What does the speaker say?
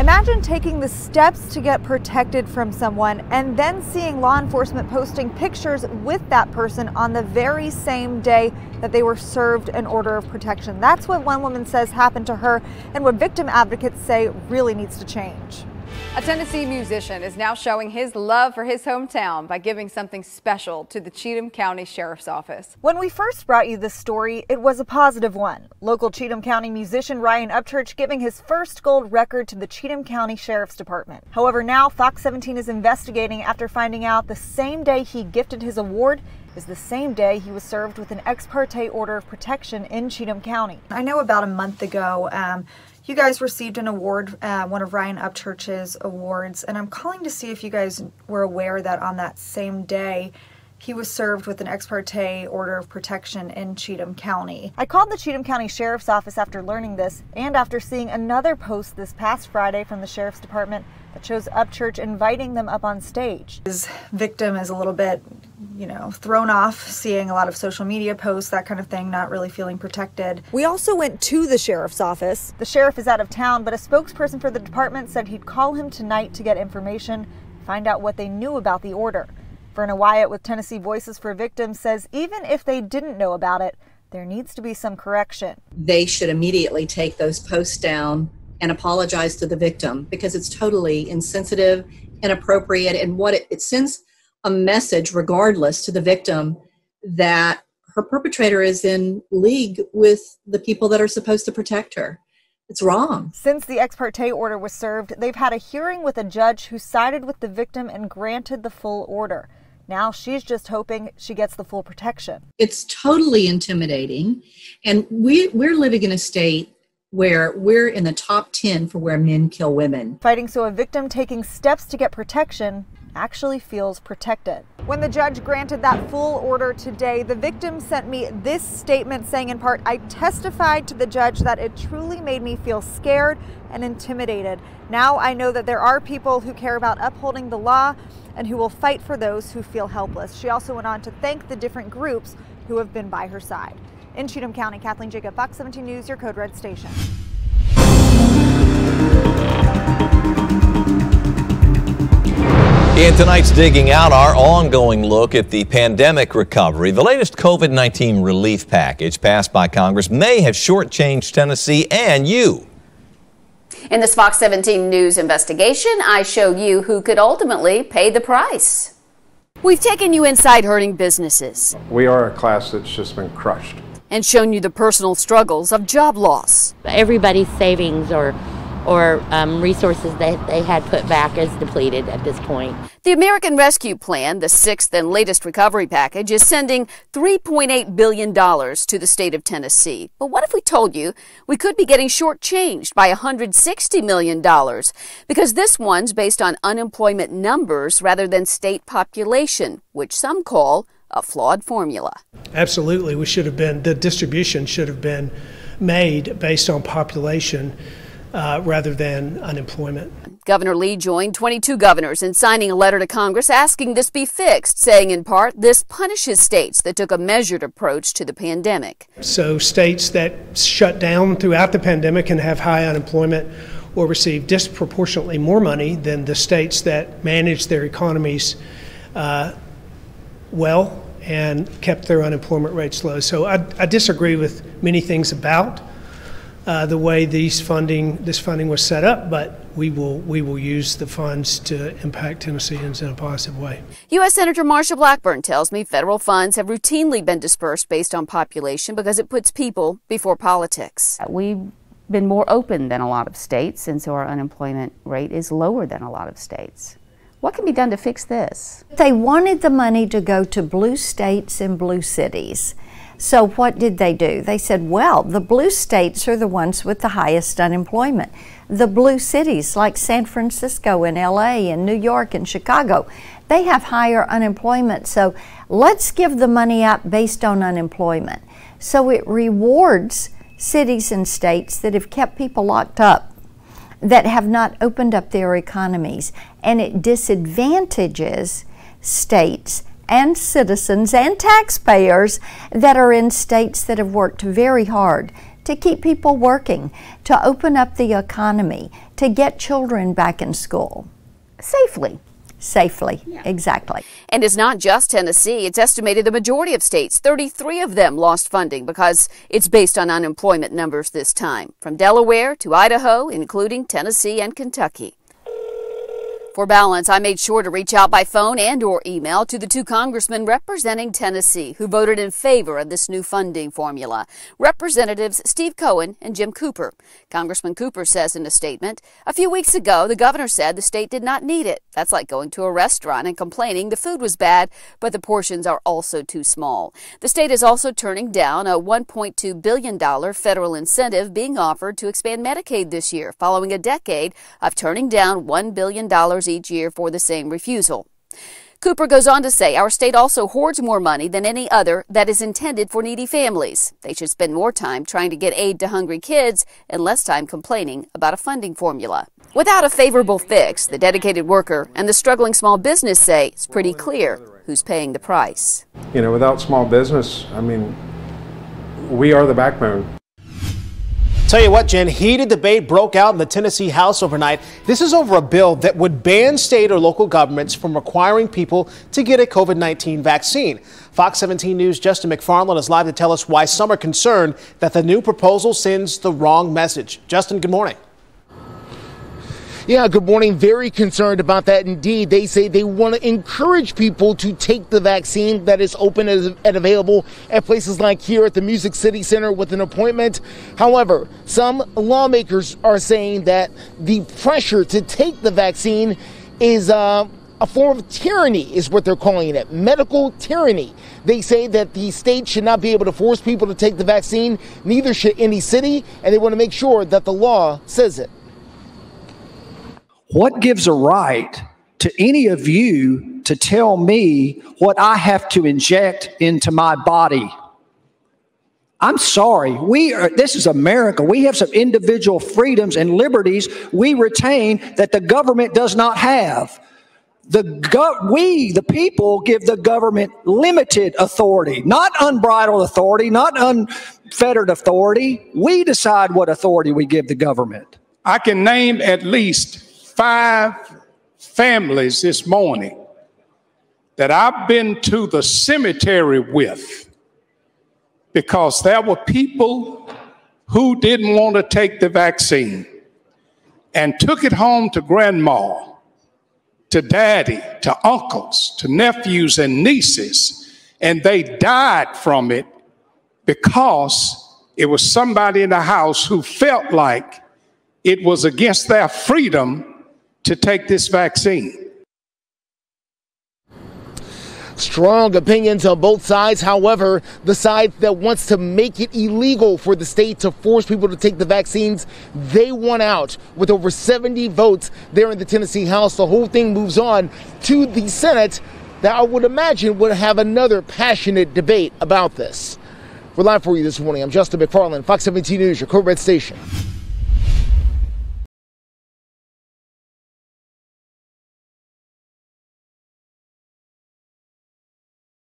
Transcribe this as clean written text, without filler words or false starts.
Imagine taking the steps to get protected from someone and then seeing law enforcement posting pictures with that person on the very same day that they were served an order of protection. That's what one woman says happened to her and what victim advocates say really needs to change. A Tennessee musician is now showing his love for his hometown by giving something special to the Cheatham County Sheriff's Office. When we first brought you this story, it was a positive one. Local Cheatham County musician Ryan Upchurch giving his first gold record to the Cheatham County Sheriff's Department. However, now Fox 17 is investigating after finding out the same day he gifted his award is the same day he was served with an ex parte order of protection in Cheatham County. I know about a month ago, you guys received an award, one of Ryan Upchurch's awards, and I'm calling to see if you guys were aware that on that same day he was served with an ex parte order of protection in Cheatham County. I called the Cheatham County Sheriff's Office after learning this and after seeing another post this past Friday from the Sheriff's Department that shows Upchurch inviting them up on stage. His victim is a little bit, thrown off, seeing a lot of social media posts, that kind of thing, not really feeling protected. We also went to the sheriff's office. The sheriff is out of town, but a spokesperson for the department said he'd call him tonight to get information, find out what they knew about the order. Verna Wyatt with Tennessee Voices for Victims says even if they didn't know about it, there needs to be some correction. They should immediately take those posts down and apologize to the victim, because it's totally insensitive, inappropriate, and it sends a message regardless to the victim that her perpetrator is in league with the people that are supposed to protect her. It's wrong. Since the ex parte order was served, they've had a hearing with a judge who sided with the victim and granted the full order. Now she's just hoping she gets the full protection. It's totally intimidating, and we're living in a state where we're in the top 10 for where men kill women. Fighting so a victim taking steps to get protection actually feels protected. When the judge granted that full order today, the victim sent me this statement saying in part, "I testified to the judge that it truly made me feel scared and intimidated. Now I know that there are people who care about upholding the law and who will fight for those who feel helpless." She also went on to thank the different groups who have been by her side. In Cheatham County, Kathleen Jacob, Fox 17 News, your Code Red station. In tonight's Digging Out, our ongoing look at the pandemic recovery. The latest COVID-19 relief package passed by Congress may have shortchanged Tennessee and you. In this Fox 17 News investigation, I show you who could ultimately pay the price. We've taken you inside hurting businesses. We are a class that's just been crushed. And shown you the personal struggles of job loss. Everybody's savings or resources that they had put back is depleted at this point. The American Rescue Plan, the sixth and latest recovery package, is sending $3.8 billion to the state of Tennessee. But what if we told you we could be getting shortchanged by $160 million? Because this one's based on unemployment numbers rather than state population, which some call a flawed formula. Absolutely. The distribution should have been made based on population rather than unemployment. Governor Lee joined 22 governors in signing a letter to Congress asking this be fixed, saying in part this punishes states that took a measured approach to the pandemic. So states that shut down throughout the pandemic and have high unemployment will receive disproportionately more money than the states that managed their economies well and kept their unemployment rates low. So I disagree with many things about the way this funding was set up, but we will use the funds to impact Tennesseans in a positive way. U.S. Senator Marsha Blackburn tells me federal funds have routinely been dispersed based on population because it puts people before politics. We've been more open than a lot of states, and so our unemployment rate is lower than a lot of states. What can be done to fix this? They wanted the money to go to blue states and blue cities. So what did they do? They said, well, the blue states are the ones with the highest unemployment. The blue cities like San Francisco and LA and New York and Chicago, they have higher unemployment. So let's give the money out based on unemployment. So it rewards cities and states that have kept people locked up, that have not opened up their economies, and it disadvantages states and citizens and taxpayers that are in states that have worked very hard to keep people working, to open up the economy, to get children back in school. Safely. Safely, exactly. And it's not just Tennessee. It's estimated the majority of states, 33 of them, lost funding because it's based on unemployment numbers this time, from Delaware to Idaho, including Tennessee and Kentucky. For balance, I made sure to reach out by phone and or email to the two congressmen representing Tennessee who voted in favor of this new funding formula, Representatives Steve Cohen and Jim Cooper. Congressman Cooper says in a statement, "A few weeks ago, the governor said the state did not need it. That's like going to a restaurant and complaining the food was bad, but the portions are also too small." The state is also turning down a $1.2 billion federal incentive being offered to expand Medicaid this year, following a decade of turning down $1 billion each year for the same refusal. Cooper goes on to say our state also hoards more money than any other that is intended for needy families. They should spend more time trying to get aid to hungry kids and less time complaining about a funding formula. Without a favorable fix, the dedicated worker and the struggling small business say it's pretty clear who's paying the price. You know, without small business, I mean, we are the backbone. Tell you what, Jen, heated debate broke out in the Tennessee House overnight. This is over a bill that would ban state or local governments from requiring people to get a COVID-19 vaccine. Fox 17 News' Justin McFarland is live to tell us why some are concerned that the new proposal sends the wrong message. Justin, good morning. Yeah, good morning. Very concerned about that indeed. They say they want to encourage people to take the vaccine that is open and available at places like here at the Music City Center with an appointment. However, some lawmakers are saying that the pressure to take the vaccine is a form of tyranny, is what they're calling it, medical tyranny. They say that the state should not be able to force people to take the vaccine, neither should any city, and they want to make sure that the law says it. What gives a right to any of you to tell me what I have to inject into my body? I'm sorry. This is America. We have some individual freedoms and liberties we retain that the government does not have. We, the people, give the government limited authority, not unbridled authority, not unfettered authority. We decide what authority we give the government. I can name at least 5 families this morning that I've been to the cemetery with because there were people who didn't want to take the vaccine and took it home to grandma, to daddy, to uncles, to nephews and nieces, and they died from it because it was somebody in the house who felt like it was against their freedom to take this vaccine. Strong opinions on both sides. However, the side that wants to make it illegal for the state to force people to take the vaccines, they won out with over 70 votes there in the Tennessee House. The whole thing moves on to the Senate that I would imagine would have another passionate debate about this. We're live for you this morning. I'm Justin McFarland, Fox 17 News, your Corporate station.